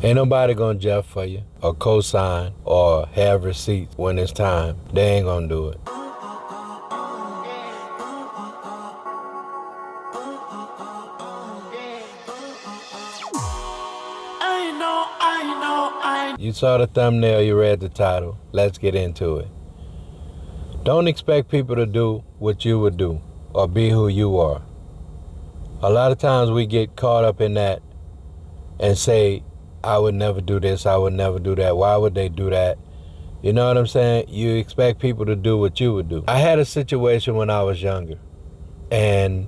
Ain't nobody gonna Jeff for you or co-sign or have receipts when it's time. They ain't gonna do it. You saw the thumbnail, you read the title. Let's get into it. Don't expect people to do what you would do or be who you are. A lot of times we get caught up in that and say, I would never do this, I would never do that. Why would they do that? You know what I'm saying? You expect people to do what you would do. I had a situation when I was younger, and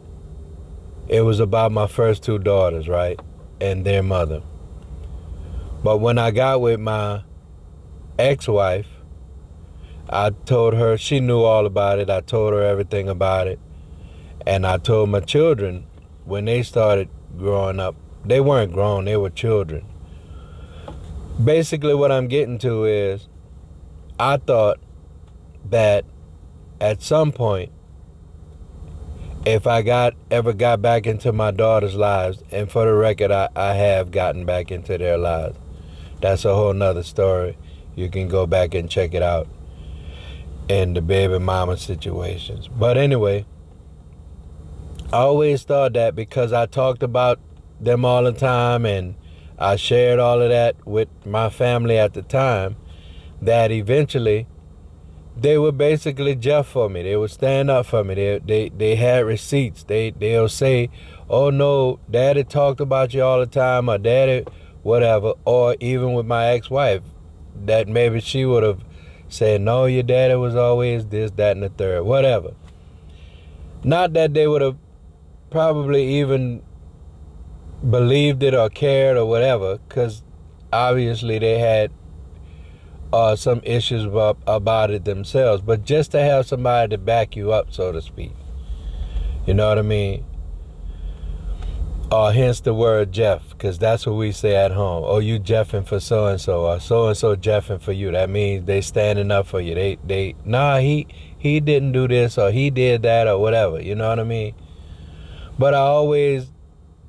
it was about my first two daughters, right? And their mother. But when I got with my ex-wife, I told her, she knew all about it. I told her everything about it. And I told my children, when they started growing up, they weren't grown, they were children. Basically what I'm getting to is, I thought that at some point, if I ever got back into my daughter's lives, and for the record, I have gotten back into their lives. That's a whole nother story. You can go back and check it out in the baby mama situations. But anyway, I always thought that because I talked about them all the time and I shared all of that with my family at the time, that eventually they would basically Jeff for me. They would stand up for me. They had receipts. They'll say, oh no, daddy talked about you all the time, or daddy whatever. Or even with my ex-wife, that maybe she would have said, no, your daddy was always this, that, and the third, whatever. Not that they would have probably even believed it or cared or whatever, because obviously they had some issues about it themselves, but just to have somebody to back you up, so to speak. You know what I mean? Hence the word Jeff, because that's what we say at home. Oh, you Jeffing for so-and-so, or so-and-so Jeffing for you. That means they standing up for you. He didn't do this, or he did that, or whatever. You know what I mean? But I always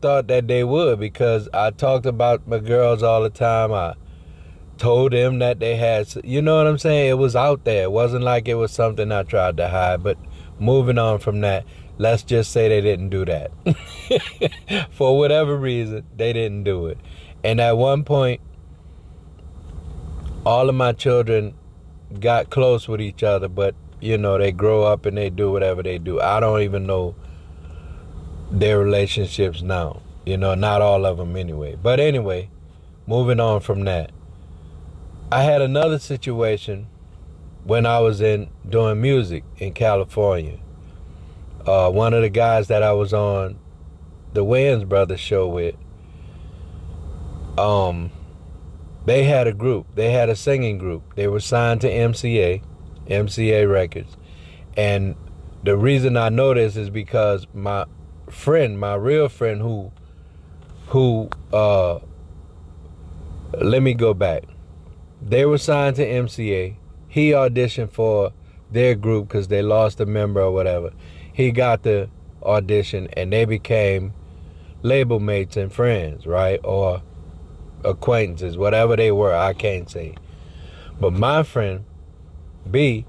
thought that they would, because I talked about my girls all the time. I told them that they had, you know what I'm saying? It was out there. It wasn't like it was something I tried to hide. But moving on from that, let's just say they didn't do that. For whatever reason, they didn't do it. And at one point, all of my children got close with each other, but you know, they grow up and they do whatever they do. I don't even know their relationships now. You know, not all of them anyway. But anyway, moving on from that. I had another situation when I was doing music in California. One of the guys that I was on the Wayans Brothers show with, they had a group. They had a singing group. They were signed to MCA Records. And the reason I know this is because my real friend who let me go back. They were signed to MCA. He auditioned for their group because they lost a member or whatever. He got the audition and they became label mates and friends, right? Or acquaintances, whatever they were, I can't say. But my friend, B,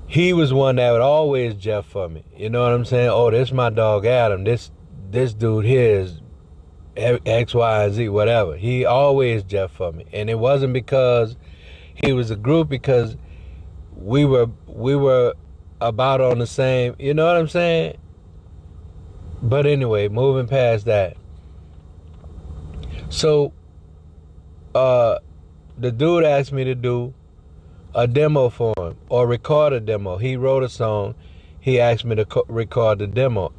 he was one that would always Jeff for me. You know what I'm saying? Oh, this my dog Adam. This dude here is X, Y, and Z, whatever. He always Jeff for me. And it wasn't because he was a group, because we were about on the same, you know what I'm saying? But anyway, moving past that. So, the dude asked me to do a demo for him, or record a demo. He wrote a song. He asked me to record the demo.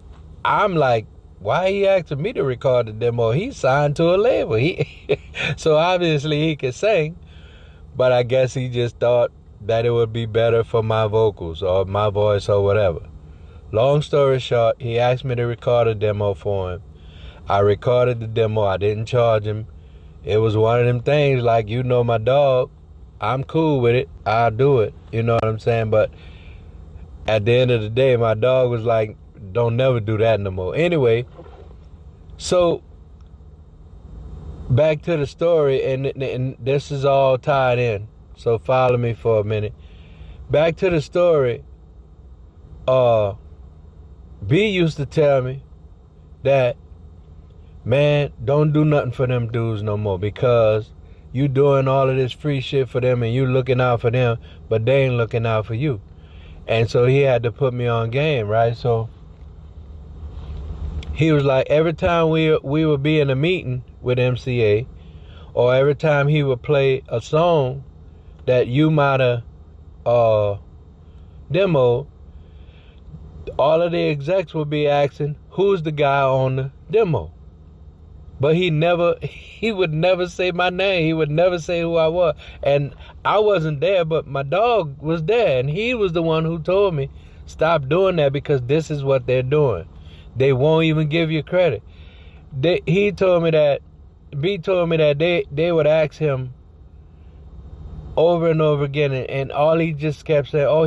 I'm like, why he asking me to record the demo? He's signed to a label. So obviously he could sing, but I guess he just thought that it would be better for my vocals or my voice or whatever. Long story short, he asked me to record a demo for him. I recorded the demo. I didn't charge him. It was one of them things like, you know my dog, I'm cool with it. I'll do it. You know what I'm saying? But at the end of the day, my dog was like, don't never do that no more. Anyway, so back to the story, and this is all tied in. So follow me for a minute. Back to the story. B used to tell me that, man, don't do nothing for them dudes no more, because you doing all of this free shit for them and you looking out for them, but they ain't looking out for you. And so he had to put me on game, right? So he was like, every time we would be in a meeting with MCA, or every time he would play a song that you might have demoed, all of the execs would be asking, who's the guy on the demo? But he would never say my name. He would never say who I was. And I wasn't there, but my dog was there. And he was the one who told me, stop doing that, because this is what they're doing. They won't even give you credit. B told me that they would ask him over and over again, and all he just kept saying, oh,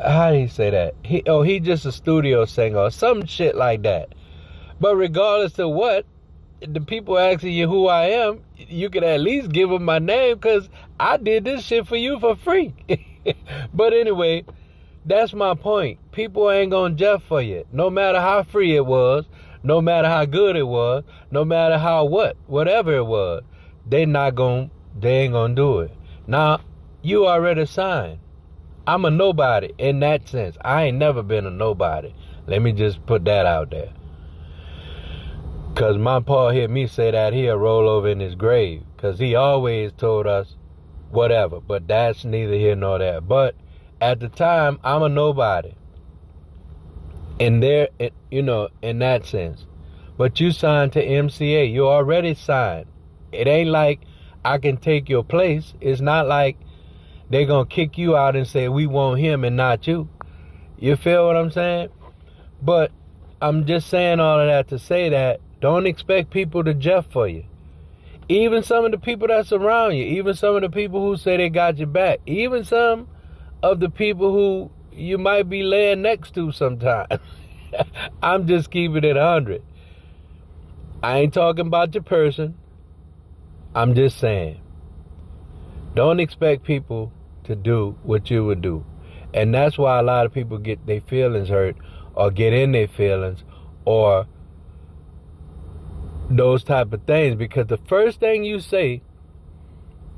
how do you say that? He just a studio singer or some shit like that. But regardless of what, the people asking you who I am, you could at least give them my name, because I did this shit for you for free. But anyway, that's my point. People ain't gonna judge for you. No matter how free it was, no matter how good it was, no matter how whatever it was, they ain't gonna do it. Now, you already signed. I'm a nobody in that sense. I ain't never been a nobody. Let me just put that out there. Because my pa heard me say that, he'll roll over in his grave. Because he always told us whatever. But that's neither here nor there. But at the time, I'm a nobody. In that sense. But you signed to MCA. You already signed. It ain't like I can take your place. It's not like they're going to kick you out and say, we want him and not you. You feel what I'm saying? But I'm just saying all of that to say that don't expect people to jeff for you. Even some of the people that surround you, even some of the people who say they got your back, even some of the people who you might be laying next to sometimes. I'm just keeping it 100. I ain't talking about your person. I'm just saying, don't expect people to do what you would do. And that's why a lot of people get their feelings hurt, or get in their feelings, or those type of things. Because the first thing you say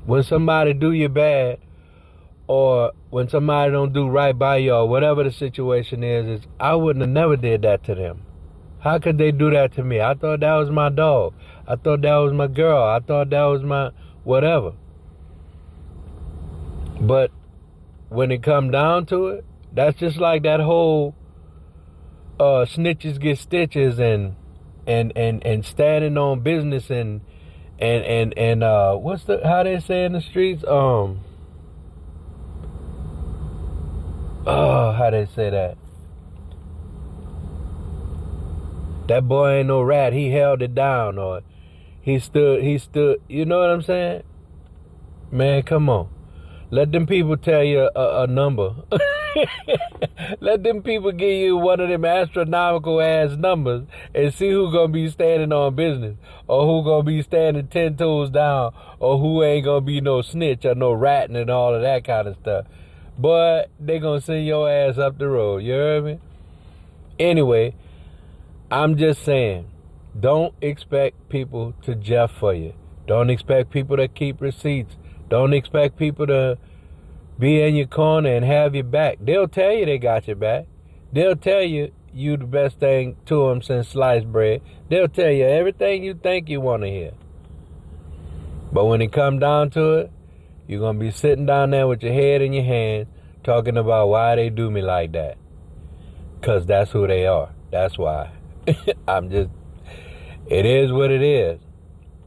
when somebody do you bad, or when somebody don't do right by you, or whatever the situation is I wouldn't have never did that to them. How could they do that to me? I thought that was my dog. I thought that was my girl. I thought that was my whatever. But when it come down to it, that's just like that whole snitches get stitches and standing on business and what's how they say in the streets? How they say that? That boy ain't no rat. He held it down, or he stood, you know what I'm saying? Man, come on. Let them people tell you a number. Let them people give you one of them astronomical ass numbers and see who gonna be standing on business, or who gonna be standing 10 toes down, or who ain't gonna be no snitch or no ratting and all of that kind of stuff. But they gonna send your ass up the road. You heard me? Anyway, I'm just saying, don't expect people to jeff for you. Don't expect people to keep receipts. Don't expect people to be in your corner and have your back. They'll tell you they got your back. They'll tell you the best thing to them since sliced bread. They'll tell you everything you think you want to hear. But when it come down to it, you're going to be sitting down there with your head in your hands talking about why they do me like that. Because that's who they are. That's why. It is what it is.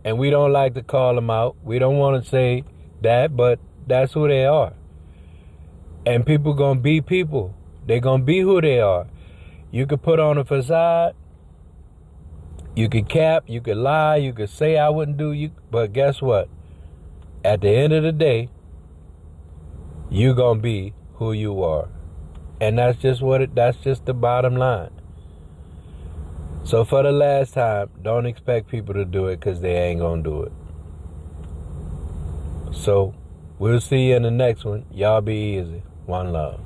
And we don't like to call them out. We don't want to say that, but that's who they are. And people gonna be people. They gonna be who they are. You could put on a facade. You could cap. You could lie. You could say I wouldn't do you. But guess what? At the end of the day, you gonna be who you are. And that's just that's just the bottom line. So for the last time, don't expect people to do it because they ain't gonna do it. So we'll see you in the next one. Y'all be easy. One love.